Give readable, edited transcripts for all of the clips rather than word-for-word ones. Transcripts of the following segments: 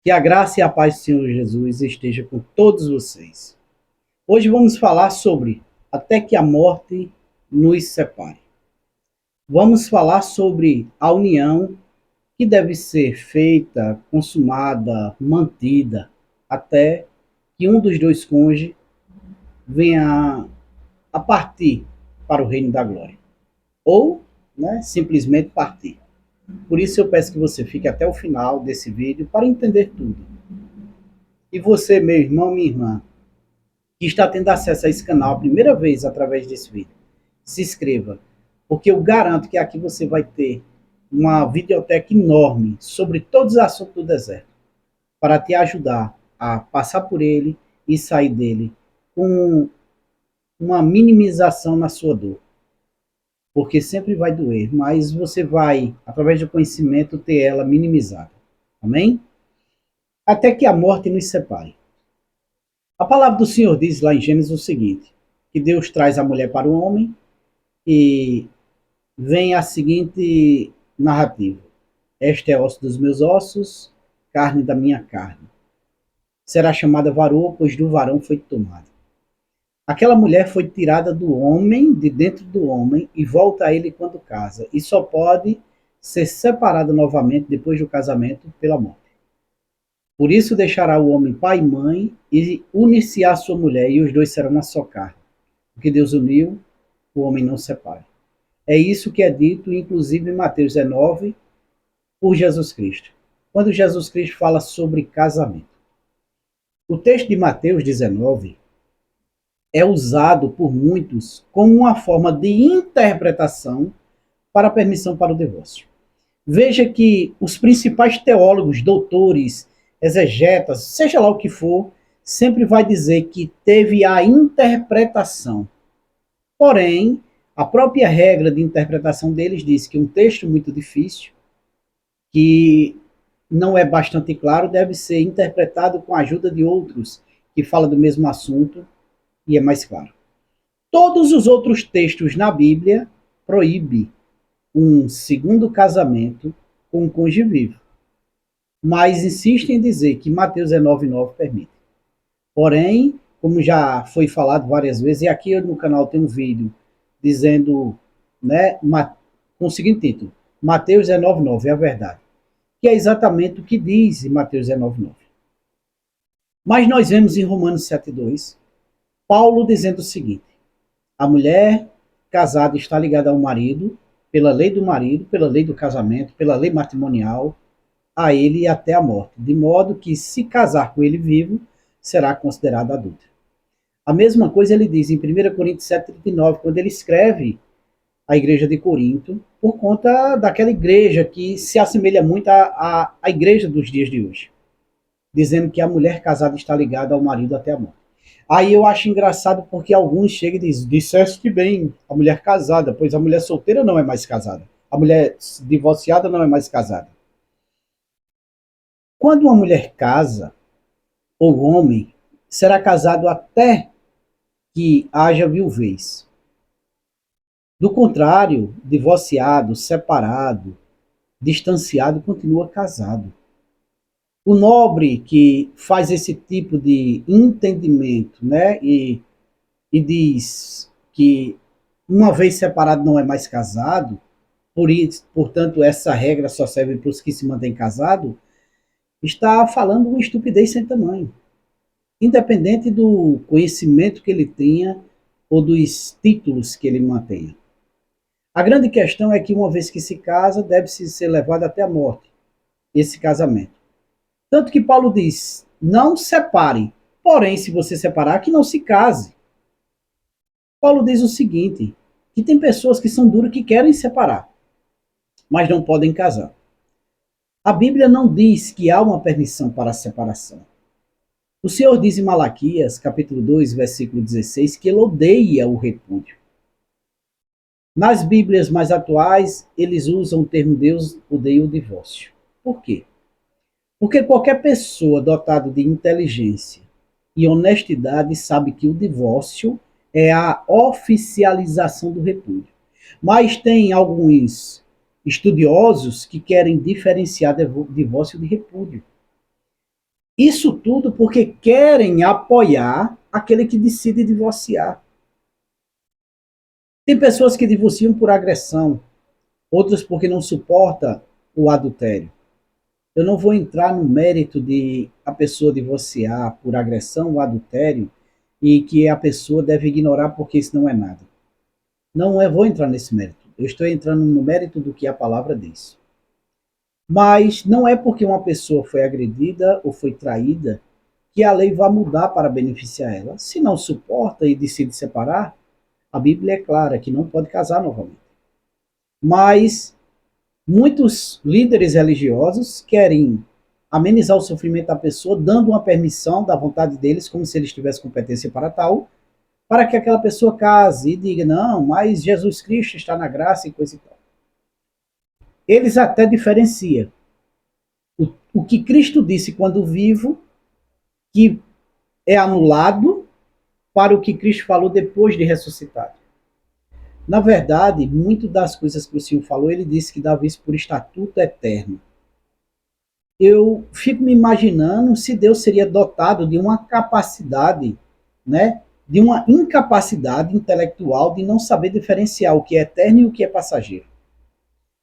Que a graça e a paz do Senhor Jesus esteja com todos vocês. Hoje vamos falar sobre até que a morte nos separe. Vamos falar sobre a união que deve ser feita, consumada, mantida, até que um dos dois cônjuges venha a partir para o reino da glória. Ou, simplesmente partir. Por isso eu peço que você fique até o final desse vídeo para entender tudo. E você, meu irmão, minha irmã, que está tendo acesso a esse canal a primeira vez através desse vídeo, se inscreva, porque eu garanto que aqui você vai ter uma videoteca enorme sobre todos os assuntos do deserto, para te ajudar a passar por ele e sair dele com uma minimização na sua dor. Porque sempre vai doer, mas você vai, através do conhecimento, ter ela minimizada. Amém? Até que a morte nos separe. A palavra do Senhor diz lá em Gênesis o seguinte, que Deus traz a mulher para o homem e vem a seguinte narrativa. Esta é osso dos meus ossos, carne da minha carne. Será chamada varoa, pois do varão foi tomada. Aquela mulher foi tirada do homem, de dentro do homem, e volta a ele quando casa. E só pode ser separada novamente depois do casamento pela morte. Por isso deixará o homem pai e mãe e unir-se à sua mulher, e os dois serão uma só carne. O que Deus uniu, o homem não separa. É isso que é dito, inclusive, em Mateus 19, por Jesus Cristo. Quando Jesus Cristo fala sobre casamento. O texto de Mateus 19 é usado por muitos como uma forma de interpretação para a permissão para o divórcio. Veja que os principais teólogos, doutores, exegetas, seja lá o que for, sempre vai dizer que teve a interpretação. Porém, a própria regra de interpretação deles diz que um texto muito difícil, que não é bastante claro, deve ser interpretado com a ajuda de outros que falam do mesmo assunto e é mais claro. Todos os outros textos na Bíblia proíbem um segundo casamento com um cônjuge vivo, mas insistem em dizer que Mateus 19,9 permite. Porém, como já foi falado várias vezes, e aqui no canal tem um vídeo dizendo, com o seguinte título, Mateus 19,9 é a verdade, que é exatamente o que diz em Mateus 19,9. Mas nós vemos em Romanos 7,2, Paulo dizendo o seguinte, a mulher casada está ligada ao marido, pela lei do marido, pela lei do casamento, pela lei matrimonial, a ele até a morte, de modo que se casar com ele vivo, será considerada adulta. A mesma coisa ele diz em 1 Coríntios 7,39, quando ele escreve a igreja de Corinto, por conta daquela igreja que se assemelha muito à igreja dos dias de hoje, dizendo que a mulher casada está ligada ao marido até a morte. Aí eu acho engraçado porque alguns chegam e dizem, disseste bem, a mulher casada, pois a mulher solteira não é mais casada. A mulher divorciada não é mais casada. Quando uma mulher casa, ou homem, será casado até que haja viuvez. Do contrário, divorciado, separado, distanciado, continua casado. O nobre que faz esse tipo de entendimento, e diz que uma vez separado não é mais casado, portanto essa regra só serve para os que se mantêm casados, está falando uma estupidez sem tamanho. Independente do conhecimento que ele tenha ou dos títulos que ele mantenha. A grande questão é que uma vez que se casa, deve-se ser levado até a morte, esse casamento. Tanto que Paulo diz, não separe, porém se você separar, que não se case. Paulo diz o seguinte, que tem pessoas que são duras que querem separar, mas não podem casar. A Bíblia não diz que há uma permissão para a separação. O Senhor diz em Malaquias, capítulo 2, versículo 16, que ele odeia o repúdio. Nas Bíblias mais atuais, eles usam o termo Deus odeia o divórcio. Por quê? Porque qualquer pessoa dotada de inteligência e honestidade sabe que o divórcio é a oficialização do repúdio. Mas tem alguns estudiosos que querem diferenciar divórcio de repúdio. Isso tudo porque querem apoiar aquele que decide divorciar. Tem pessoas que divorciam por agressão, outras porque não suporta o adultério. Eu não vou entrar no mérito de a pessoa divorciar por agressão ou adultério e que a pessoa deve ignorar porque isso não é nada. Não vou entrar nesse mérito. Eu estou entrando no mérito do que a palavra diz. Mas não é porque uma pessoa foi agredida ou foi traída que a lei vai mudar para beneficiar ela. Se não suporta e decide separar, a Bíblia é clara que não pode casar novamente. Mas muitos líderes religiosos querem amenizar o sofrimento da pessoa, dando uma permissão da vontade deles, como se eles tivessem competência para tal, para que aquela pessoa case e diga, não, mas Jesus Cristo está na graça e coisa e tal. Eles até diferenciam o que Cristo disse quando vivo, que é anulado, para o que Cristo falou depois de ressuscitado. Na verdade, muito das coisas que o Senhor falou, ele disse que dava isso por estatuto eterno. Eu fico me imaginando se Deus seria dotado de uma capacidade, né, de uma incapacidade intelectual de não saber diferenciar o que é eterno e o que é passageiro.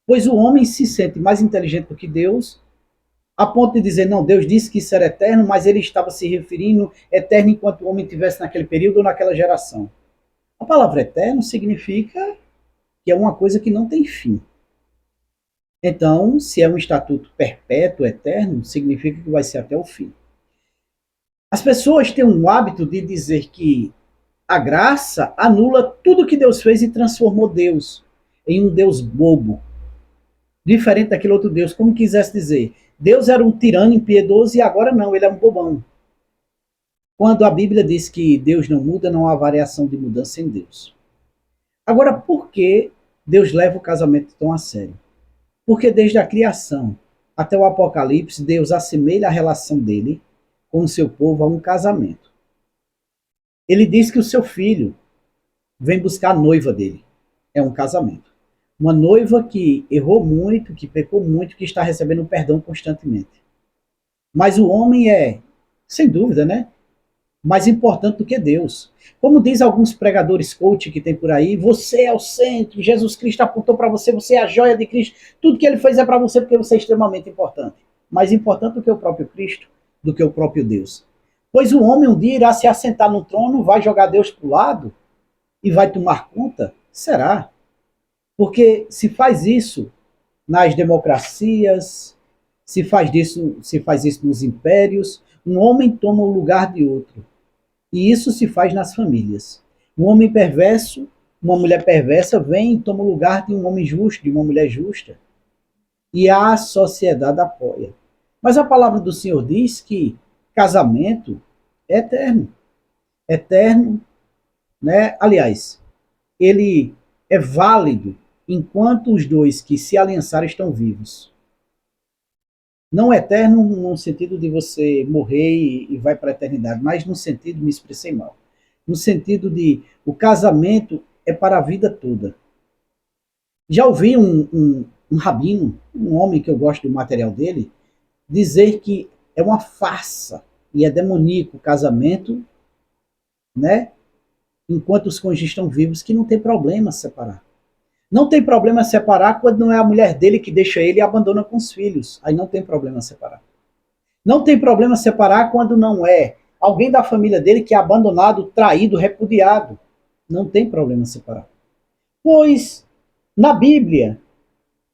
Pois o homem se sente mais inteligente do que Deus, a ponto de dizer, não, Deus disse que isso era eterno, mas ele estava se referindo eterno enquanto o homem estivesse naquele período ou naquela geração. A palavra eterno significa que é uma coisa que não tem fim. Então, se é um estatuto perpétuo, eterno, significa que vai ser até o fim. As pessoas têm um hábito de dizer que a graça anula tudo que Deus fez e transformou Deus em um Deus bobo, diferente daquele outro Deus, como quisesse dizer. Deus era um tirano impiedoso e agora não, ele é um bobão. Quando a Bíblia diz que Deus não muda, não há variação de mudança em Deus. Agora, por que Deus leva o casamento tão a sério? Porque desde a criação até o Apocalipse, Deus assemelha a relação dele com o seu povo a um casamento. Ele diz que o seu filho vem buscar a noiva dele. É um casamento. Uma noiva que errou muito, que pecou muito, que está recebendo perdão constantemente. Mas o homem é, sem dúvida, né, mais importante do que Deus. Como diz alguns pregadores coach que tem por aí, você é o centro, Jesus Cristo apontou para você, você é a joia de Cristo, tudo que ele fez é para você porque você é extremamente importante. Mais importante do que o próprio Cristo, do que o próprio Deus. Pois o homem um dia irá se assentar no trono, vai jogar Deus para o lado e vai tomar conta? Será? Porque se faz isso nas democracias, se faz isso nos impérios, um homem toma o lugar de outro. E isso se faz nas famílias. Um homem perverso, uma mulher perversa vem e toma o lugar de um homem justo, de uma mulher justa. E a sociedade apoia. Mas a palavra do Senhor diz que casamento é eterno. Eterno, né? Aliás, ele é válido enquanto os dois que se aliançaram estão vivos. Não eterno no sentido de você morrer e vai para a eternidade, mas no sentido, me expressei mal, no sentido de o casamento é para a vida toda. Já ouvi um rabino, um homem que eu gosto do material dele, dizer que é uma farsa e é demoníaco o casamento, né? Enquanto os cônjuges estão vivos, que não tem problema separar. Não tem problema separar quando não é a mulher dele que deixa ele e abandona com os filhos. Aí não tem problema separar. Não tem problema separar quando não é alguém da família dele que é abandonado, traído, repudiado. Não tem problema separar. Pois na Bíblia,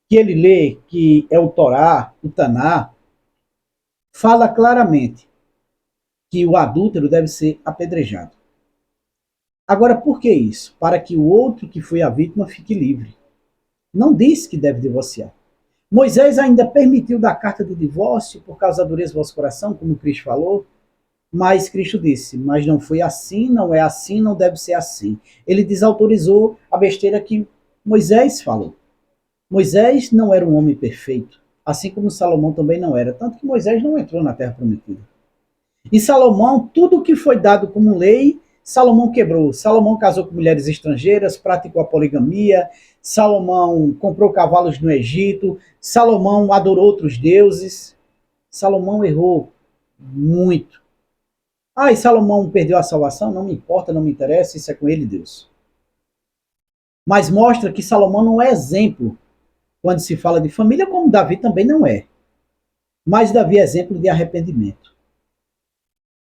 que ele lê, que é o Torá, o Taná, fala claramente que o adúltero deve ser apedrejado. Agora, por que isso? Para que o outro que foi a vítima fique livre. Não diz que deve divorciar. Moisés ainda permitiu dar carta de divórcio por causa da dureza do vosso coração, como Cristo falou, mas Cristo disse, mas não foi assim, não é assim, não deve ser assim. Ele desautorizou a besteira que Moisés falou. Moisés não era um homem perfeito, assim como Salomão também não era, tanto que Moisés não entrou na Terra Prometida. E Salomão, tudo que foi dado como lei, Salomão quebrou. Salomão casou com mulheres estrangeiras, praticou a poligamia, Salomão comprou cavalos no Egito, Salomão adorou outros deuses. Salomão errou muito. Ah, e Salomão perdeu a salvação? Não me importa, não me interessa, isso é com ele, Deus. Mas mostra que Salomão não é exemplo quando se fala de família, como Davi também não é. Mas Davi é exemplo de arrependimento,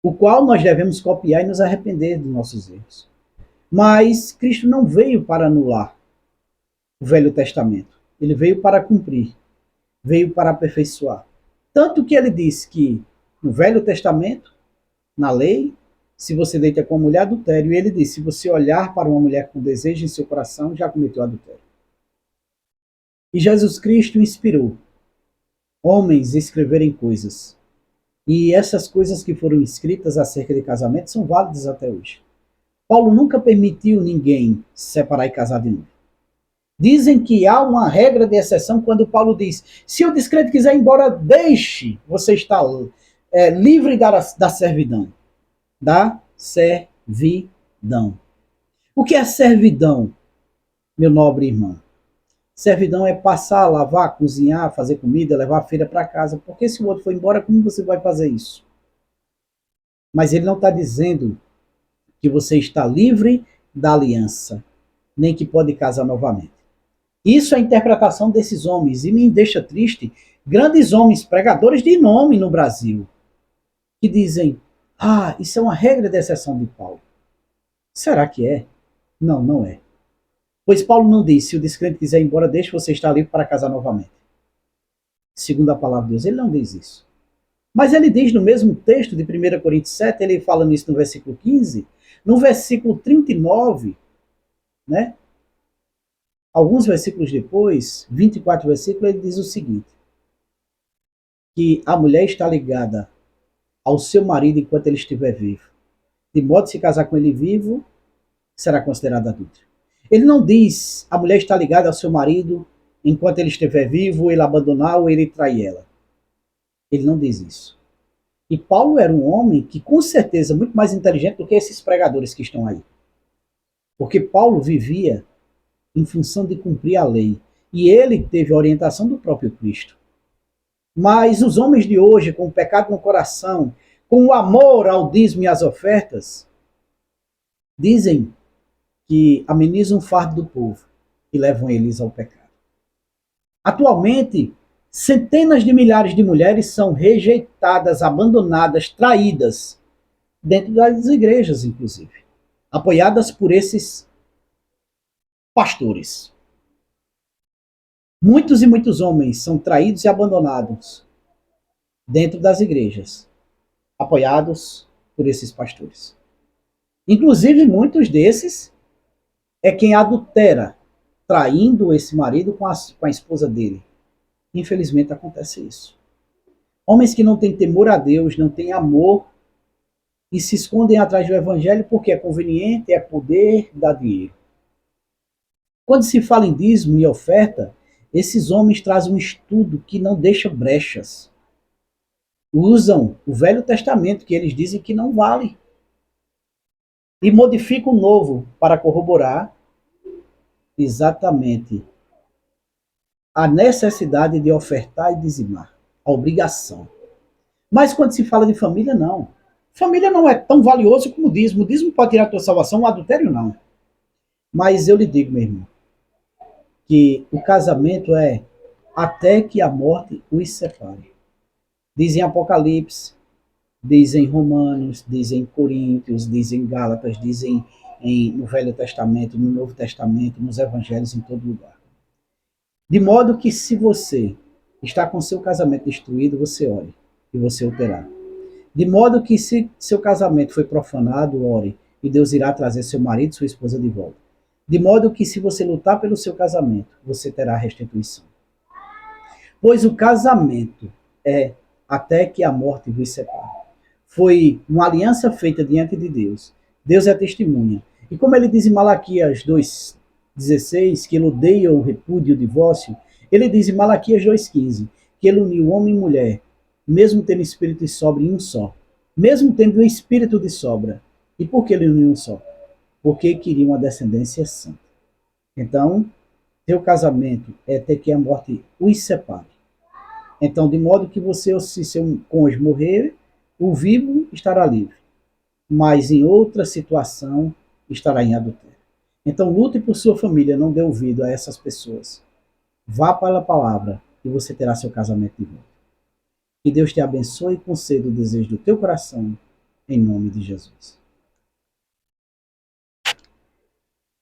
o qual nós devemos copiar e nos arrepender dos nossos erros. Mas Cristo não veio para anular o Velho Testamento. Ele veio para cumprir, veio para aperfeiçoar. Tanto que ele disse que no Velho Testamento, na lei, se você deita com uma mulher, adultério. E ele disse, se você olhar para uma mulher com desejo em seu coração, já cometeu adultério. E Jesus Cristo inspirou homens a escreverem coisas. E essas coisas que foram escritas acerca de casamento são válidas até hoje. Paulo nunca permitiu ninguém se separar e casar de novo. Dizem que há uma regra de exceção quando Paulo diz, se o descrente quiser ir embora, deixe, você está livre da servidão. Da servidão. O que é servidão, meu nobre irmão? Servidão é passar, lavar, cozinhar, fazer comida, levar a filha para casa. Porque se o outro for embora, como você vai fazer isso? Mas ele não está dizendo que você está livre da aliança, nem que pode casar novamente. Isso é a interpretação desses homens, e me deixa triste, grandes homens, pregadores de nome no Brasil, que dizem, isso é uma regra de exceção de Paulo. Será que é? Não, não é. Pois Paulo não diz, se o descrente quiser ir embora, deixe você estar livre para casar novamente. Segundo a palavra de Deus, ele não diz isso. Mas ele diz no mesmo texto de 1 Coríntios 7, ele fala nisso no versículo 15, no versículo 39, né? Alguns versículos depois, 24 versículos, ele diz o seguinte, que a mulher está ligada ao seu marido enquanto ele estiver vivo. De modo que se casar com ele vivo, será considerada adulta. Ele não diz a mulher está ligada ao seu marido enquanto ele estiver vivo, ele abandonar ou ele trair ela. Ele não diz isso. E Paulo era um homem que, com certeza, muito mais inteligente do que esses pregadores que estão aí. Porque Paulo vivia em função de cumprir a lei. E ele teve a orientação do próprio Cristo. Mas os homens de hoje, com o pecado no coração, com o amor ao dízimo e às ofertas, dizem que amenizam o fardo do povo e levam eles ao pecado. Atualmente, centenas de milhares de mulheres são rejeitadas, abandonadas, traídas, dentro das igrejas, inclusive, apoiadas por esses pastores. Muitos e muitos homens são traídos e abandonados dentro das igrejas, apoiados por esses pastores. Inclusive, muitos desses é quem adultera, traindo esse marido com a esposa dele. Infelizmente acontece isso. Homens que não têm temor a Deus, não têm amor e se escondem atrás do evangelho porque é conveniente, é poder, dá dinheiro. Quando se fala em dízimo e oferta, esses homens trazem um estudo que não deixa brechas. Usam o Velho Testamento, que eles dizem que não vale, e modificam o Novo para corroborar exatamente a necessidade de ofertar e dizimar, a obrigação. Mas quando se fala de família, não. Família não é tão valioso como o dízimo. O dízimo pode tirar a tua salvação, o adultério não. Mas eu lhe digo, meu irmão, que o casamento é até que a morte os separe. Diz em Apocalipse, diz em Romanos, diz em Coríntios, diz em Gálatas, diz no Velho Testamento, no Novo Testamento, nos Evangelhos, em todo lugar. De modo que se você está com seu casamento destruído, você ore e você o terá. De modo que se seu casamento foi profanado, ore e Deus irá trazer seu marido e sua esposa de volta. De modo que se você lutar pelo seu casamento, você terá restituição. Pois o casamento é até que a morte vos separe. Foi uma aliança feita diante de Deus. Deus é testemunha. E como ele diz em Malaquias 2:16, que ele odeia o repúdio e o divórcio, ele diz em Malaquias 2:15, que ele uniu homem e mulher, mesmo tendo espírito de sobra em um só. Mesmo tendo um espírito de sobra. E por que ele uniu um só? Porque queria uma descendência santa. Então, teu casamento é até que a morte os separe. Então, de modo que você, se seu cônjuge morrer, O vivo estará livre, mas em outra situação estará em adultério. Então lute por sua família, não dê ouvido a essas pessoas. Vá para a palavra e você terá seu casamento de volta. Que Deus te abençoe e conceda o desejo do teu coração, em nome de Jesus.